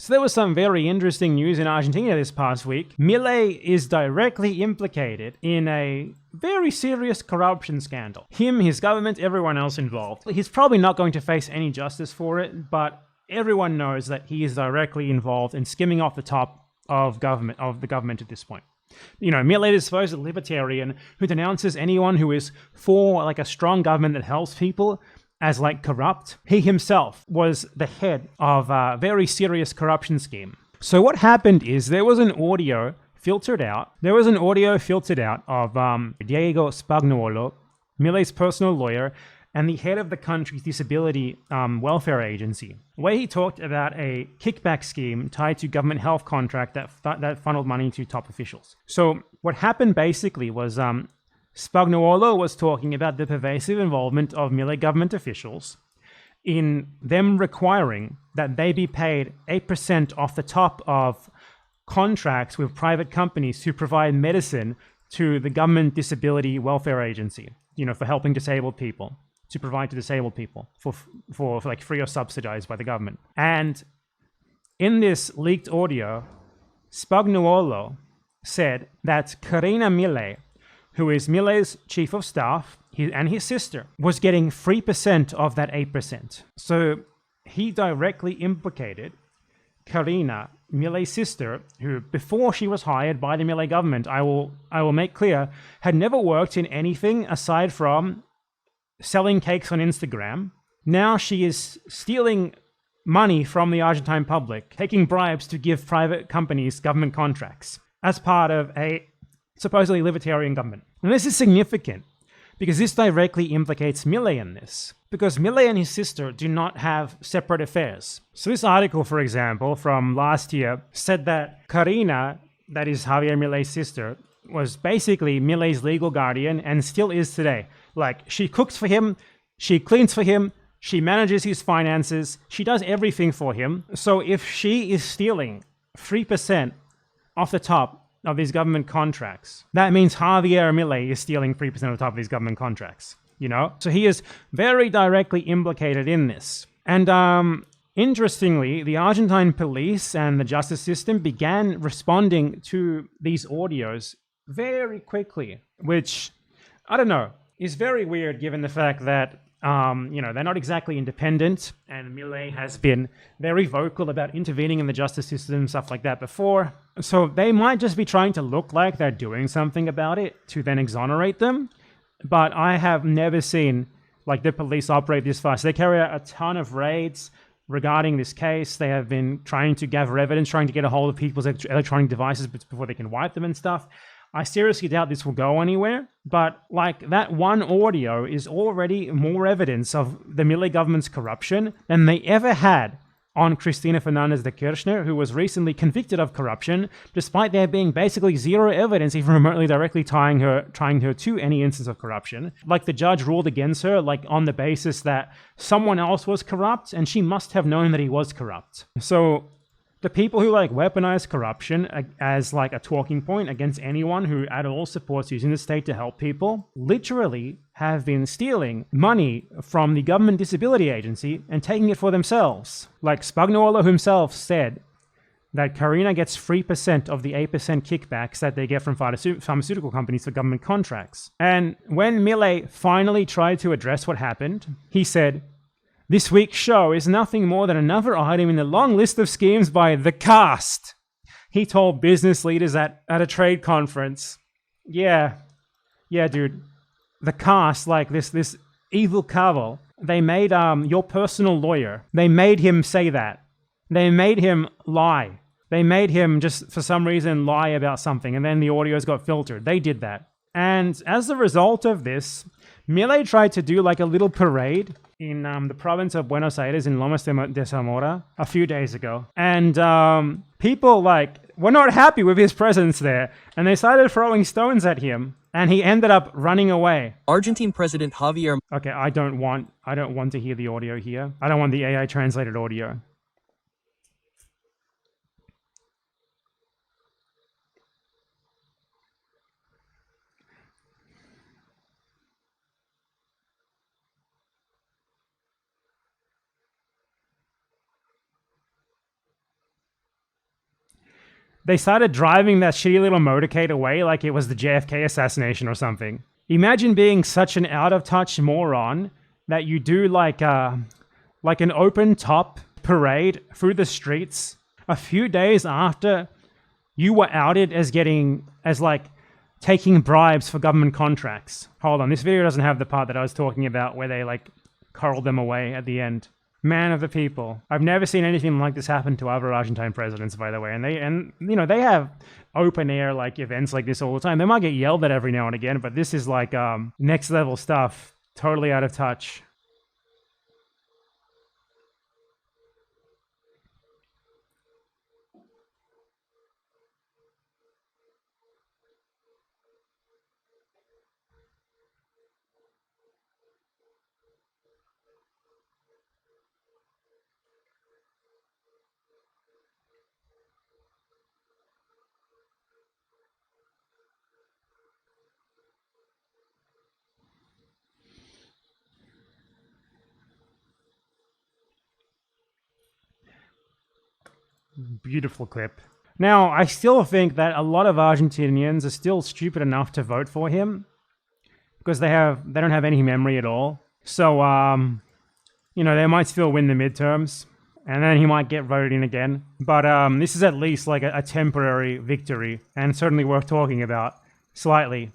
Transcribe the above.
So there was some very interesting news in Argentina this past week. Milei is directly implicated in a very serious corruption scandal. Him, his government, everyone else involved. He's probably not going to face any justice for it, but everyone knows that he is directly involved in skimming off the top of the government at this point. You know, Milei is supposed a libertarian who denounces anyone who is for like a strong government that helps people as like corrupt. He himself was the head of a very serious corruption scheme. So what happened is there was an audio filtered out. Of Diego Spagnuolo, Milei's personal lawyer, and the head of the country's disability welfare agency, where he talked about a kickback scheme tied to government health contract that funneled money to top officials. So what happened basically was Spagnuolo was talking about the pervasive involvement of Milei government officials in them requiring that they be paid 8% off the top of contracts with private companies to provide medicine to the government disability welfare agency, you know, for helping disabled people. To provide to disabled people for like free or subsidized by the government. And in this leaked audio, Spagnuolo said that Karina Milei, who is Milei's chief of staff, and his sister, was getting 3% of that 8%. So he directly implicated Karina, Milei's sister, who before she was hired by the Milei government, I will make clear, had never worked in anything aside from selling cakes on Instagram. Now she is stealing money from the Argentine public, taking bribes to give private companies government contracts as part of a supposedly libertarian government. And this is significant because this directly implicates Milei in this, because Milei and his sister do not have separate affairs. So this article, for example, from last year said that Karina, that is Javier Milei's sister, was basically Milei's legal guardian and still is today. Like, she cooks for him, she cleans for him, she manages his finances, she does everything for him. So if she is stealing 3% off the top of these government contracts, that means Javier Milei is stealing 3% off the top of these government contracts, you know? So he is very directly implicated in this. And interestingly, the Argentine police and the justice system began responding to these audios very quickly, which, I don't know, is very weird given the fact that, you know, they're not exactly independent, and Milei has been very vocal about intervening in the justice system and stuff like that before. So they might just be trying to look like they're doing something about it to then exonerate them. But I have never seen, like, the police operate this fast. They carry out a ton of raids regarding this case. They have been trying to gather evidence, trying to get a hold of people's electronic devices before they can wipe them and stuff. I seriously doubt this will go anywhere, but like that one audio is already more evidence of the Milei government's corruption than they ever had on Cristina Fernandez de Kirchner, who was recently convicted of corruption, despite there being basically zero evidence even remotely directly tying her to any instance of corruption. Like, the judge ruled against her, like, on the basis that someone else was corrupt, and she must have known that he was corrupt. So the people who like weaponize corruption as like a talking point against anyone who at all supports using the state to help people literally have been stealing money from the government disability agency and taking it for themselves. Like, Spagnuolo himself said that Karina gets 3% of the 8% kickbacks that they get from pharmaceutical companies for government contracts. And when Milei finally tried to address what happened, he said, "This week's show is nothing more than another item in the long list of schemes by the cast," he told business leaders at a trade conference. Yeah, dude. The cast, like this evil cabal, they made your personal lawyer. They made him say that. They made him lie. They made him just, for some reason, lie about something, and then the audios got filtered. They did that. And as a result of this, Milei tried to do like a little parade in the province of Buenos Aires in Lomas de Zamora a few days ago. And people were not happy with his presence there, and they started throwing stones at him, and he ended up running away. Argentine President Javier... Okay, I don't want to hear the audio here. I don't want the AI translated audio. They started driving that shitty little motorcade away like it was the JFK assassination or something. Imagine being such an out-of-touch moron that you do like an open-top parade through the streets a few days after you were outed as taking bribes for government contracts. Hold on, this video doesn't have the part that I was talking about where they like curled them away at the end. Man of the people. I've never seen anything like this happen to other Argentine presidents, by the way. And they have open air like events like this all the time. They might get yelled at every now and again, but this is like next level stuff. Totally out of touch. Beautiful clip. Now, I still think that a lot of Argentinians are still stupid enough to vote for him because they don't have any memory at all. So, they might still win the midterms and then he might get voted in again. But this is at least like a temporary victory and certainly worth talking about slightly.